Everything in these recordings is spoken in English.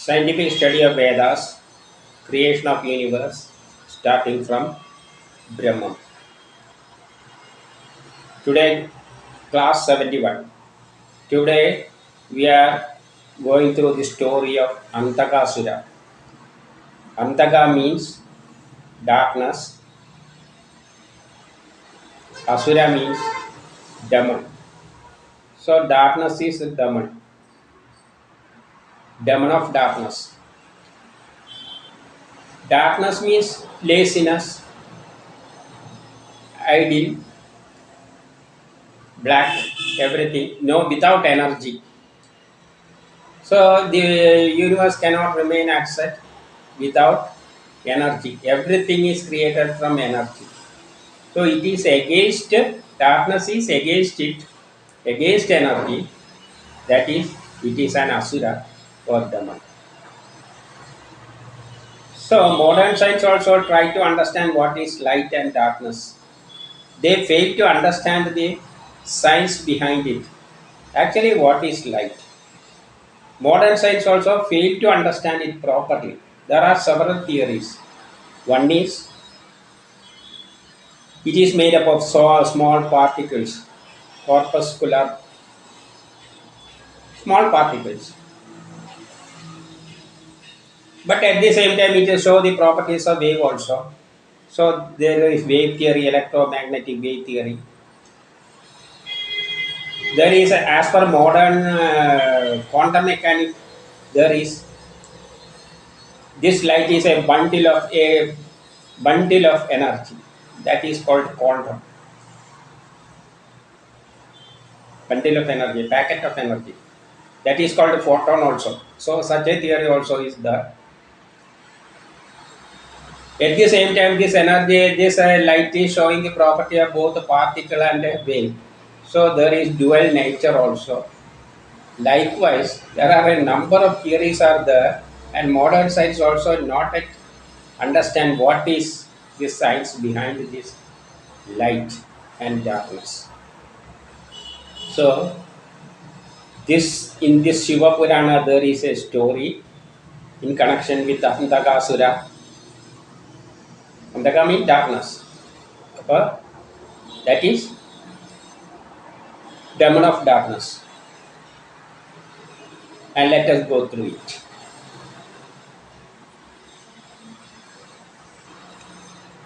Scientific study of Vedas, creation of universe, starting from Brahman. Today, class 71. Today, we are going through the story of Antakasura. Antaka means darkness. Asura means demon. So, darkness is a demon. Demon of darkness. Darkness means laziness, idle, black, everything, no, without energy. So the universe cannot remain except without energy. Everything is created from energy. So it is against darkness is against it, against energy. That is, it is an asura or Dhamma. So modern science also try to understand what is light and darkness. They fail to understand the science behind it. Actually, what is light? Modern science also failed to understand it properly. There are several theories. One is it is made up of small particles, corpuscular small particles. But at the same time, it will show the properties of wave also. So there is wave theory, electromagnetic wave theory. There is, as per modern quantum mechanics, there is this light is a bundle of energy. That is called quantum. Bundle of energy, packet of energy. That is called photon also. So such a theory also is there. At the same time, this energy, this light is showing the property of both a particle and a wave. So there is dual nature also. Likewise, there are a number of theories are there, and modern science also not yet understand what is the science behind this light and darkness. So in this Shiva Purana there is a story in connection with Antakasura. Antaka means darkness. That is demon of darkness. And let us go through it.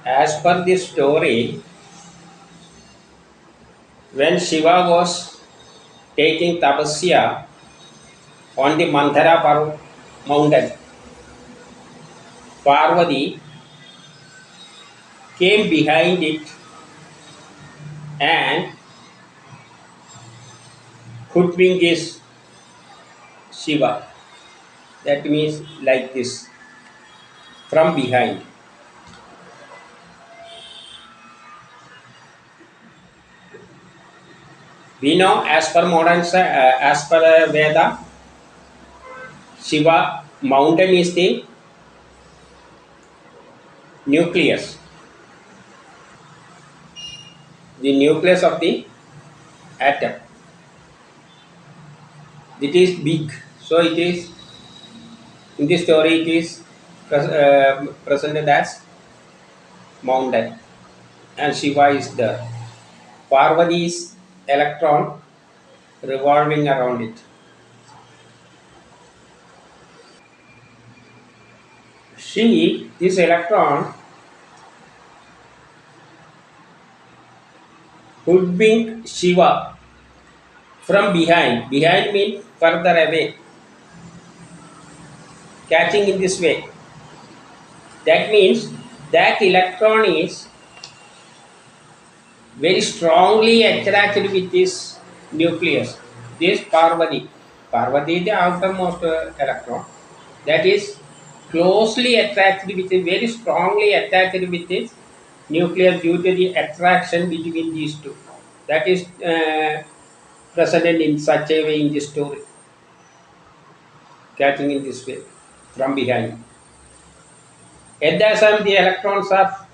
As per this story, when Shiva was taking tapasya on the Mandara mountain, Parvati came behind it and hoodwinked his Shiva. That means like this, from behind. We know as per Veda, Shiva mountain is the nucleus. The nucleus of the atom. It is big. So it is, in this story it is presented as mountain. And Shiva is there. Parvati is electron revolving around it. This electron hoodwinked Shiva from behind. Behind means further away. Catching in this way. That means that electron is very strongly attracted with this nucleus. This Parvati. Parvati is the outermost electron. That is closely attracted with it, very strongly attached with this nucleus due to the attraction between these two. That is presented in such a way in this story. Catching in this way from behind. At that time, the electrons are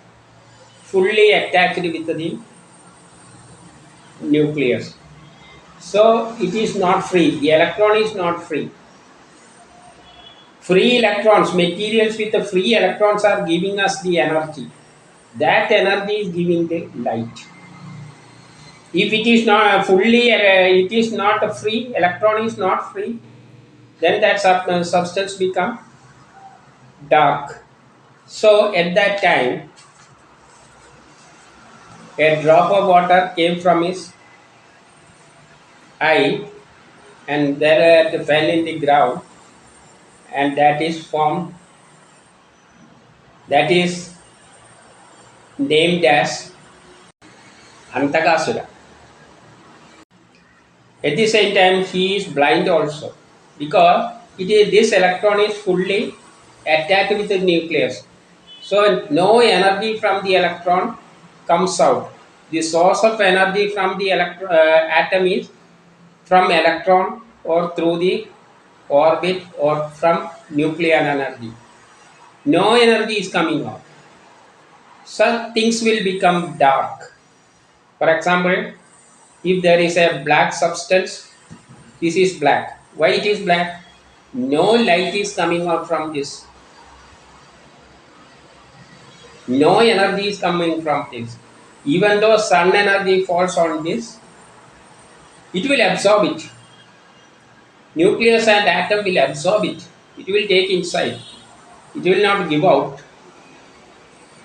fully attached with the nucleus. So it is not free. The electron is not free. Free electrons, materials with the free electrons are giving us the energy. That energy is giving the light. If it is not fully, it is not free, electron is not free, then that substance become dark. So at that time, a drop of water came from his eye and there it fell in the ground, and that is formed, that is named as Antakasura. At the same time, he is blind also because this electron is fully attached with the nucleus. So no energy from the electron comes out. The source of energy from the atom is from electron or through the orbit or from nuclear energy. No energy is coming out. Such things will become dark. For example, if there is a black substance, this is black. Why it is black? No light is coming out from this. No energy is coming from this. Even though sun energy falls on this, it will absorb it. Nucleus and atom will absorb it. It will take inside. It will not give out.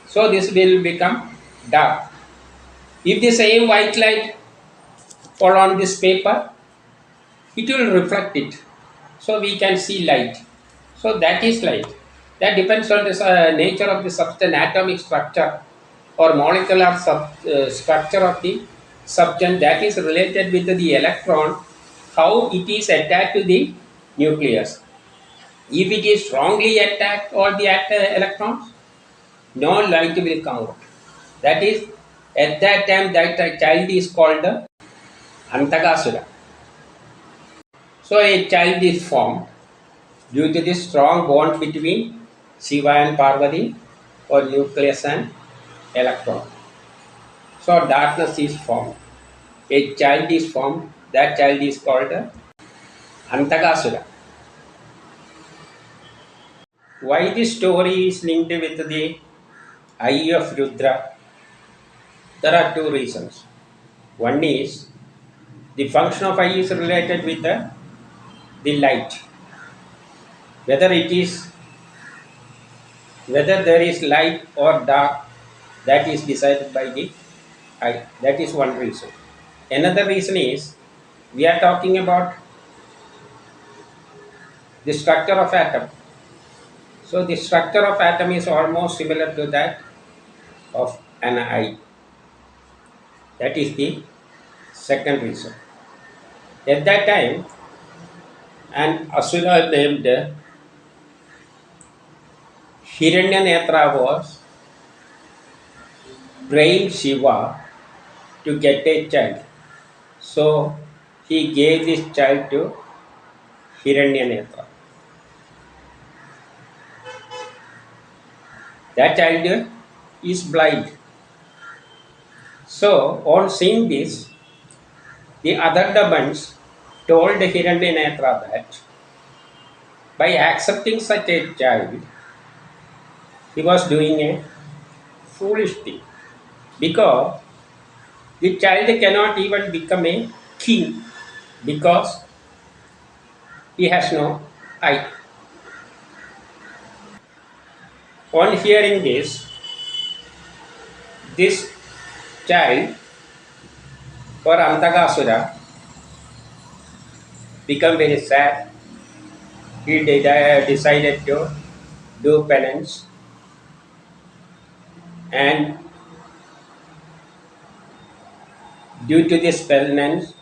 So this will become dark. If the same white light fall on this paper, it will reflect it. So we can see light. So that is light. That depends on the nature of the substance, atomic structure or molecular structure of the substance that is related with the electron, how it is attached to the nucleus. If it is strongly attached all the electrons, no light will come out. That is, at that time, that child is called the Antakasura. So a child is formed due to the strong bond between Shiva and Parvati or nucleus and electron. So darkness is formed. A child is formed. That child is called Antakasura. Why this story is linked with the eye of Rudra? There are two reasons. One is the function of eye is related with the light. Whether there is light or dark, that is decided by the eye. That is one reason. Another reason is we are talking about the structure of atom. So the structure of atom is almost similar to that of an eye. That is the second reason. At that time, an asura named Hiranyanetra was praying Shiva to get a child. So he gave this child to Hiranyanetra. That child is blind. So on seeing this, the other demons told Hiranyanetra that by accepting such a child, he was doing a foolish thing, because the child cannot even become a king because he has no eye. On hearing this child or Antakasura became very sad. He decided to do penance, and due to this penance,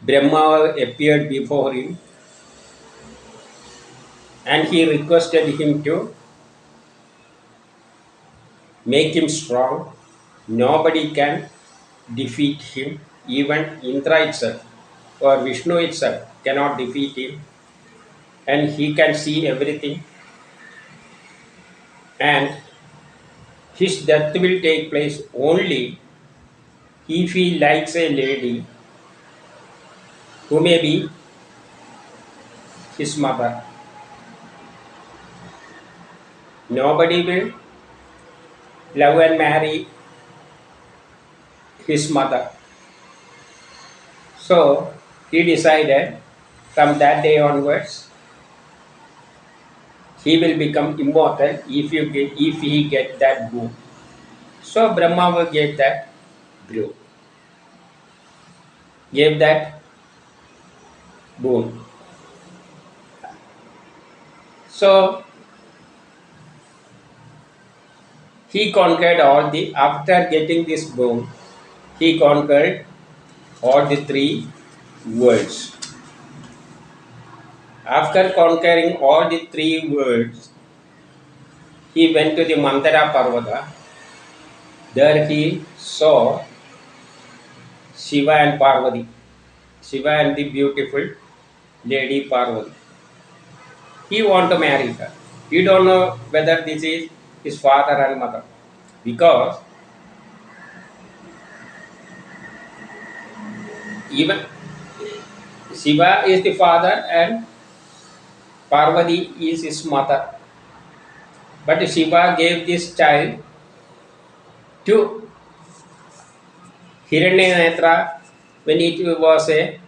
Brahma appeared before him and he requested him to make him strong. Nobody can defeat him. Even Indra itself or Vishnu itself cannot defeat him, and he can see everything. And his death will take place only if he likes a lady who may be his mother. Nobody will love and marry his mother. So he decided from that day onwards he will become immortal if he get that boon. So Brahma will get that boon, gave that boon. So he conquered all the after getting this boon, he conquered all the three worlds. After conquering all the three worlds, he went to the Mandara Parvata. There he saw Shiva and Parvati. Shiva and the beautiful lady Parvati. He want to marry her. He don't know whether this is his father and mother. Because even Shiva is the father and Parvati is his mother. But Shiva gave this child to Hiranyanetra when it was a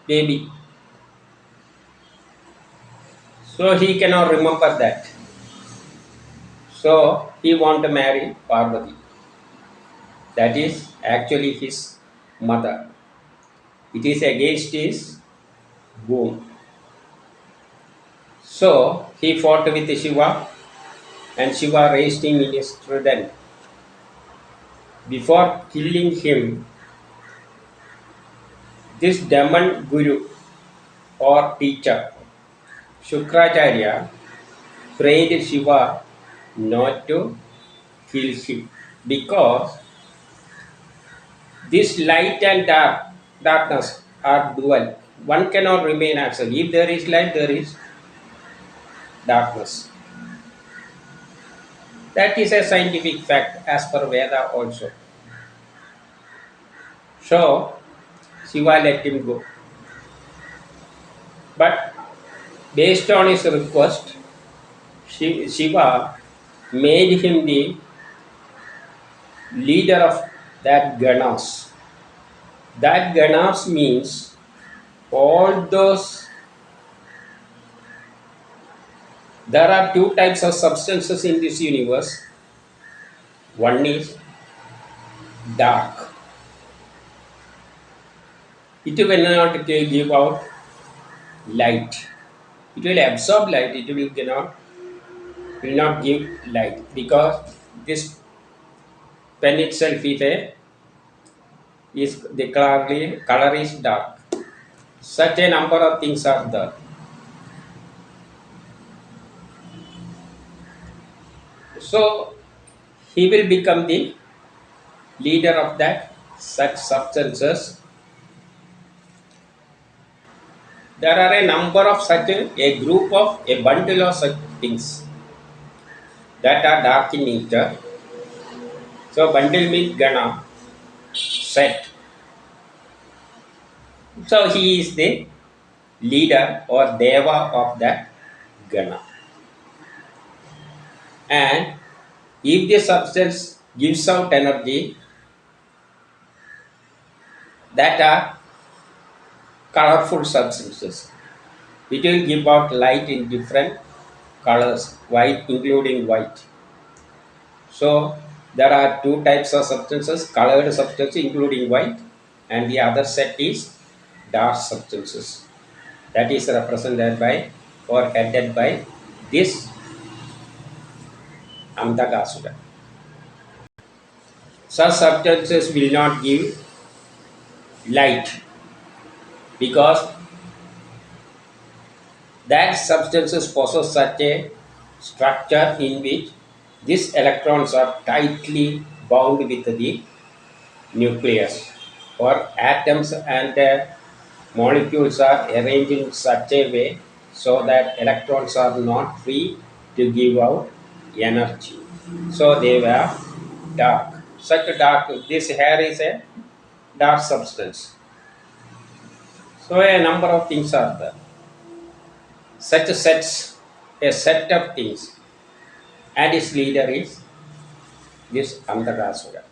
baby. So he cannot remember that. So he want to marry Parvati. That is actually his mother. It is against his womb. So he fought with Shiva and Shiva raised him in his trident. Before killing him, this demon guru or teacher, Shukracharya, prayed Shiva not to kill him because this light and darkness are dual. One cannot remain absolute. If there is light, there is darkness. That is a scientific fact as per Veda also. So Shiva let him go. But based on his request, Shiva made him the leader of that Ganas. That Ganas means all those. There are two types of substances in this universe. One is dark. It will not give out light. It will absorb light. It will not give light because this pen itself is the color is dark. Such a number of things are there. So he will become the leader of that such substances. There are a number of such a group of a bundle of such things that are dark in nature. So bundle means Gana, set. So he is the leader or Deva of that Gana. And if the substance gives out energy that are colorful substances, it will give out light in different colors, white including white. So there are two types of substances, colored substances including white, and the other set is dark substances. That is represented by or headed by this Amtagasura. Such substances will not give light because that substances possess such a structure in which these electrons are tightly bound with the nucleus, or atoms and molecules are arranged in such a way so that electrons are not free to give out energy. So they were dark. Such dark, this hair is a dark substance. So a number of things are there. Such sets, a set of things. and its leader is this Antakasura.